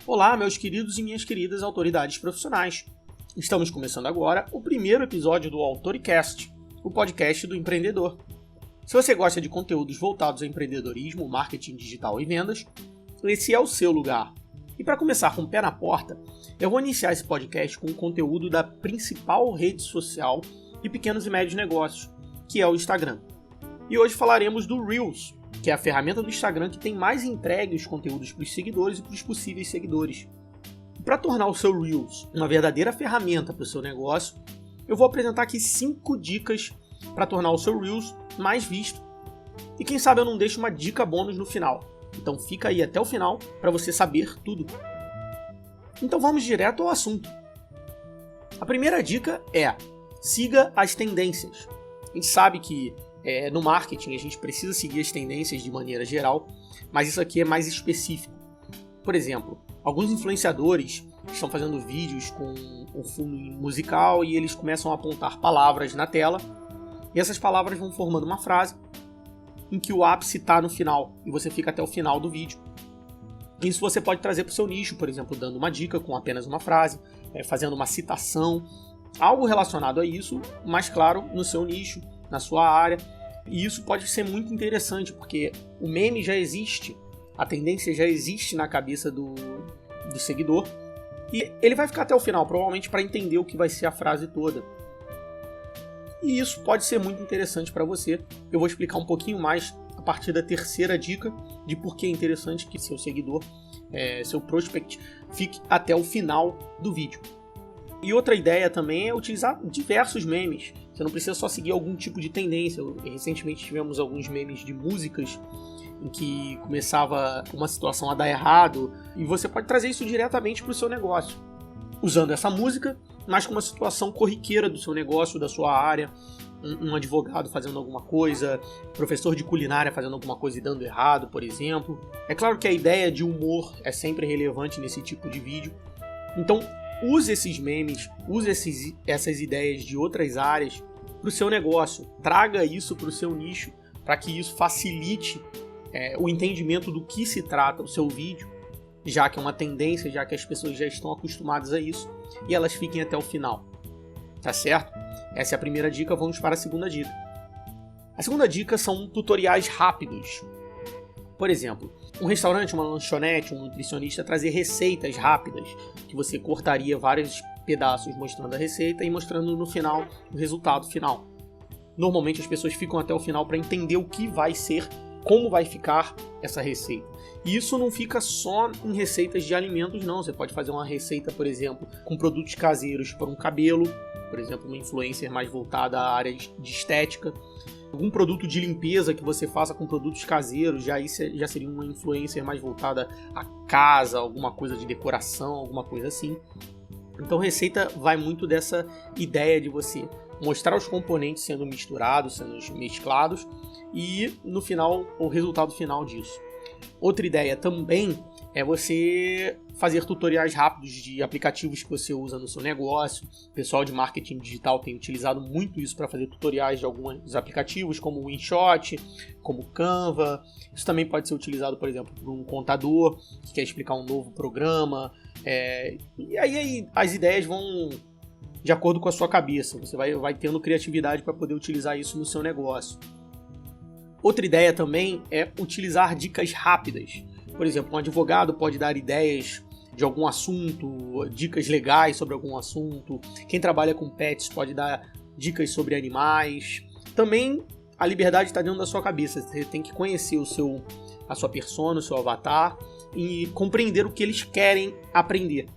Olá, meus queridos e minhas queridas autoridades profissionais. Estamos começando agora o primeiro episódio do Autoricast, o podcast do empreendedor. Se você gosta de conteúdos voltados ao empreendedorismo, marketing digital e vendas, esse é o seu lugar. E para começar com o pé na porta, eu vou iniciar esse podcast com o conteúdo da principal rede social de pequenos e médios negócios, que é o Instagram. E hoje falaremos do Reels, que é a ferramenta do Instagram que tem mais entregue os conteúdos para os seguidores e para os possíveis seguidores. Para tornar o seu Reels uma verdadeira ferramenta para o seu negócio, eu vou apresentar aqui 5 dicas para tornar o seu Reels mais visto. E quem sabe eu não deixo uma dica bônus no final. Então fica aí até o final para você saber tudo. Então vamos direto ao assunto. A primeira dica é: siga as tendências. A gente sabe que no marketing a gente precisa seguir as tendências de maneira geral, mas isso aqui é mais específico. Por exemplo, alguns influenciadores estão fazendo vídeos com um fundo musical e eles começam a apontar palavras na tela, e essas palavras vão formando uma frase em que o ápice está no final, e você fica até o final do vídeo. Isso você pode trazer para o seu nicho, por exemplo, dando uma dica com apenas uma frase, fazendo uma citação, algo relacionado a isso, mas claro, no seu nicho, na sua área. E isso pode ser muito interessante, porque o meme já existe, a tendência já existe na cabeça do seguidor, e ele vai ficar até o final, provavelmente para entender o que vai ser a frase toda. E isso pode ser muito interessante para você. Eu vou explicar um pouquinho mais a partir da terceira dica de por que é interessante que seu seguidor, seu prospect, fique até o final do vídeo. E outra ideia também é utilizar diversos memes. Você não precisa só seguir algum tipo de tendência. Recentemente tivemos alguns memes de músicas em que começava uma situação a dar errado, e você pode trazer isso diretamente para o seu negócio, usando essa música, mas com uma situação corriqueira do seu negócio, da sua área, um advogado fazendo alguma coisa, professor de culinária fazendo alguma coisa e dando errado, por exemplo. É claro que a ideia de humor é sempre relevante nesse tipo de vídeo, então use esses memes, use essas ideias de outras áreas para o seu negócio, traga isso para o seu nicho, para que isso facilite o entendimento do que se trata o seu vídeo, já que é uma tendência, já que as pessoas já estão acostumadas a isso, e elas fiquem até o final. Tá certo? Essa é a primeira dica, vamos para a segunda dica. A segunda dica são tutoriais rápidos. Por exemplo, um restaurante, uma lanchonete, um nutricionista trazer receitas rápidas, que você cortaria vários pedaços mostrando a receita e mostrando no final o resultado final. Normalmente as pessoas ficam até o final para entender o que vai ser, como vai ficar essa receita. E isso não fica só em receitas de alimentos, não. Você pode fazer uma receita, por exemplo, com produtos caseiros para um cabelo, por exemplo, uma influencer mais voltada à área de estética. Algum produto de limpeza que você faça com produtos caseiros, já seria uma influencer mais voltada à casa, alguma coisa de decoração, alguma coisa assim. Então receita vai muito dessa ideia de você mostrar os componentes sendo misturados, sendo mesclados, e no final, o resultado final disso. Outra ideia também é você fazer tutoriais rápidos de aplicativos que você usa no seu negócio. O pessoal de marketing digital tem utilizado muito isso para fazer tutoriais de alguns aplicativos, como o InShot, como o Canva. Isso também pode ser utilizado, por exemplo, por um contador que quer explicar um novo programa. E aí as ideias vão de acordo com a sua cabeça. Você vai tendo criatividade para poder utilizar isso no seu negócio. Outra ideia também é utilizar dicas rápidas. Por exemplo, um advogado pode dar ideias de algum assunto, dicas legais sobre algum assunto. Quem trabalha com pets pode dar dicas sobre animais. Também a liberdade está dentro da sua cabeça. Você tem que conhecer a sua persona, o seu avatar, e compreender o que eles querem aprender.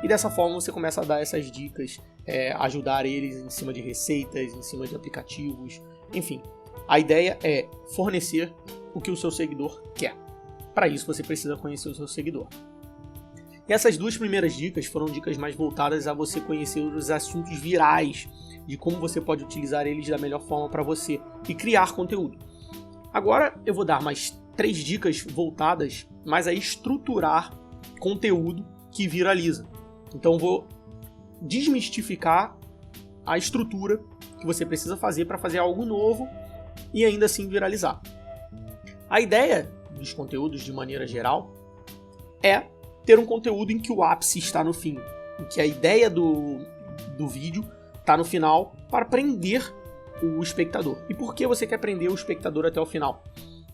E dessa forma você começa a dar essas dicas, ajudar eles em cima de receitas, em cima de aplicativos, enfim. A ideia é fornecer o que o seu seguidor quer. Para isso você precisa conhecer o seu seguidor. E essas 2 primeiras dicas foram dicas mais voltadas a você conhecer os assuntos virais, de como você pode utilizar eles da melhor forma para você e criar conteúdo. Agora eu vou dar mais 3 dicas voltadas mais a estruturar conteúdo que viraliza. Então eu vou desmistificar a estrutura que você precisa fazer para fazer algo novo e ainda assim viralizar. A ideia dos conteúdos de maneira geral é ter um conteúdo em que o ápice está no fim, em que a ideia do vídeo está no final para prender o espectador. E por que você quer prender o espectador até o final?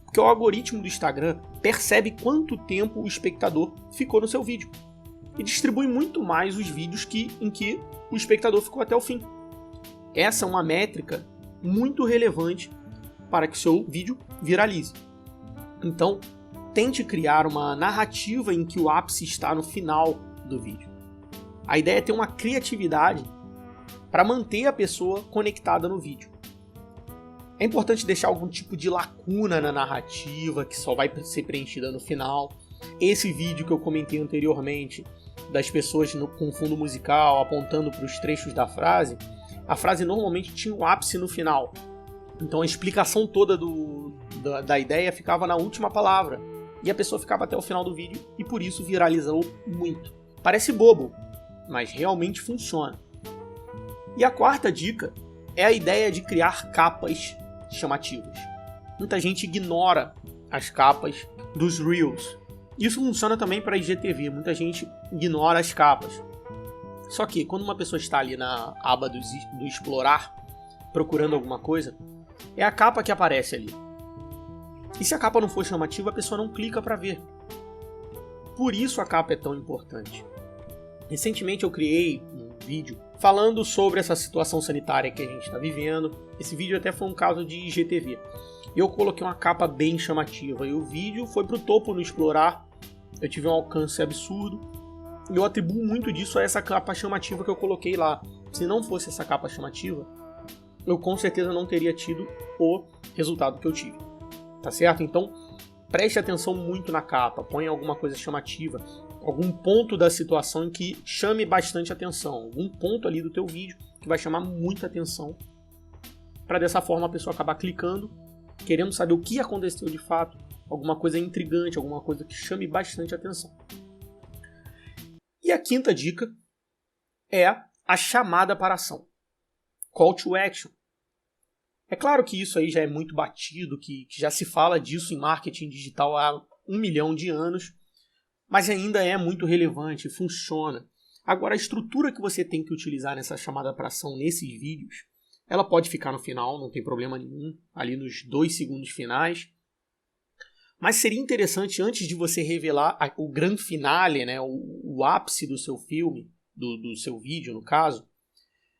Porque o algoritmo do Instagram percebe quanto tempo o espectador ficou no seu vídeo e distribui muito mais os vídeos em que o espectador ficou até o fim. Essa é uma métrica muito relevante para que o seu vídeo viralize. Então, tente criar uma narrativa em que o ápice está no final do vídeo. A ideia é ter uma criatividade para manter a pessoa conectada no vídeo. É importante deixar algum tipo de lacuna na narrativa que só vai ser preenchida no final. Esse vídeo que eu comentei anteriormente, das pessoas com fundo musical apontando para os trechos da frase, a frase normalmente tinha um ápice no final. Então a explicação toda da ideia ficava na última palavra. E a pessoa ficava até o final do vídeo e por isso viralizou muito. Parece bobo, mas realmente funciona. E a quarta dica é a ideia de criar capas chamativas. Muita gente ignora as capas dos Reels. Isso funciona também para IGTV, muita gente ignora as capas. Só que quando uma pessoa está ali na aba do explorar, procurando alguma coisa, é a capa que aparece ali. E se a capa não for chamativa, a pessoa não clica para ver. Por isso a capa é tão importante. Recentemente eu criei um vídeo falando sobre essa situação sanitária que a gente está vivendo. Esse vídeo até foi um caso de IGTV. Eu coloquei uma capa bem chamativa e o vídeo foi pro topo no explorar. Eu tive um alcance absurdo. E eu atribuo muito disso a essa capa chamativa que eu coloquei lá. Se não fosse essa capa chamativa, eu com certeza não teria tido o resultado que eu tive. Tá certo? Então, preste atenção muito na capa. Ponha alguma coisa chamativa. Algum ponto da situação em que chame bastante atenção. Algum ponto ali do teu vídeo que vai chamar muita atenção. Para dessa forma a pessoa acabar clicando, querendo saber o que aconteceu de fato. Alguma coisa intrigante, alguma coisa que chame bastante atenção. E a quinta dica é a chamada para ação. Call to action. É claro que isso aí já é muito batido, que já se fala disso em marketing digital há 1 milhão de anos, mas ainda é muito relevante, funciona. Agora, a estrutura que você tem que utilizar nessa chamada para ação, nesses vídeos, ela pode ficar no final, não tem problema nenhum, ali nos 2 segundos finais. Mas seria interessante, antes de você revelar o grande finale, né, o ápice do seu filme, do seu vídeo no caso,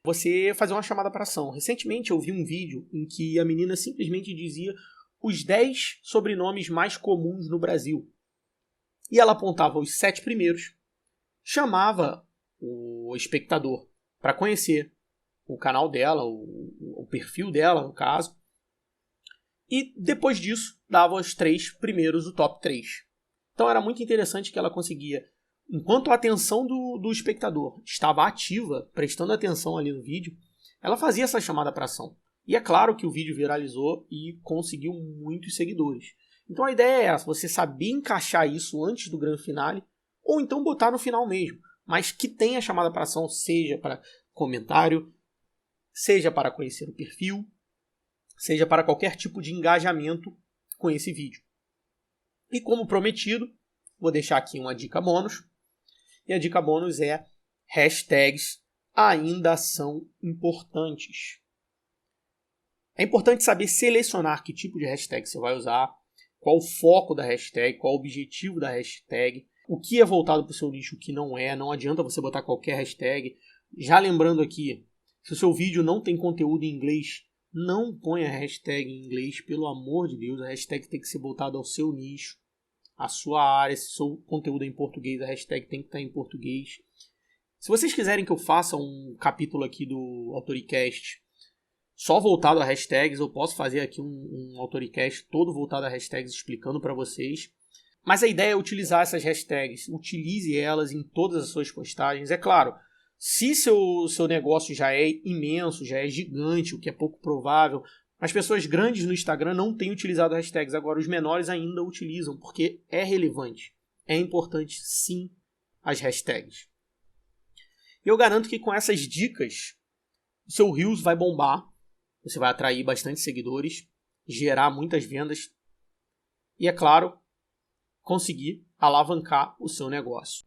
você fazer uma chamada para ação. Recentemente eu vi um vídeo em que a menina simplesmente dizia os 10 sobrenomes mais comuns no Brasil. E ela apontava os 7 primeiros, chamava o espectador para conhecer o canal dela, o perfil dela no caso, e depois disso dava os 3 primeiros, o top 3. Então era muito interessante que ela conseguia, enquanto a atenção do espectador estava ativa, prestando atenção ali no vídeo, ela fazia essa chamada para ação. E é claro que o vídeo viralizou e conseguiu muitos seguidores. Então a ideia é essa, você saber encaixar isso antes do grande finale, ou então botar no final mesmo, mas que tenha chamada para ação, seja para comentário, seja para conhecer o perfil, seja para qualquer tipo de engajamento com esse vídeo. E como prometido, vou deixar aqui uma dica bônus. E a dica bônus é hashtags ainda são importantes. É importante saber selecionar que tipo de hashtag você vai usar, qual o foco da hashtag, qual o objetivo da hashtag, o que é voltado para o seu nicho, o que não é. Não adianta você botar qualquer hashtag. Já lembrando aqui, se o seu vídeo não tem conteúdo em inglês, não ponha hashtag em inglês, pelo amor de Deus. A hashtag tem que ser voltada ao seu nicho, à sua área. Se o seu conteúdo é em português, a hashtag tem que estar em português. Se vocês quiserem que eu faça um capítulo aqui do Autoricast só voltado a hashtags, eu posso fazer aqui um Autoricast todo voltado a hashtags explicando para vocês. Mas a ideia é utilizar essas hashtags. Utilize elas em todas as suas postagens. É claro, se seu negócio já é imenso, já é gigante, o que é pouco provável, as pessoas grandes no Instagram não têm utilizado hashtags. Agora, os menores ainda utilizam, porque é relevante. É importante, sim, as hashtags. E eu garanto que com essas dicas, o seu Reels vai bombar. Você vai atrair bastante seguidores, gerar muitas vendas e, é claro, conseguir alavancar o seu negócio.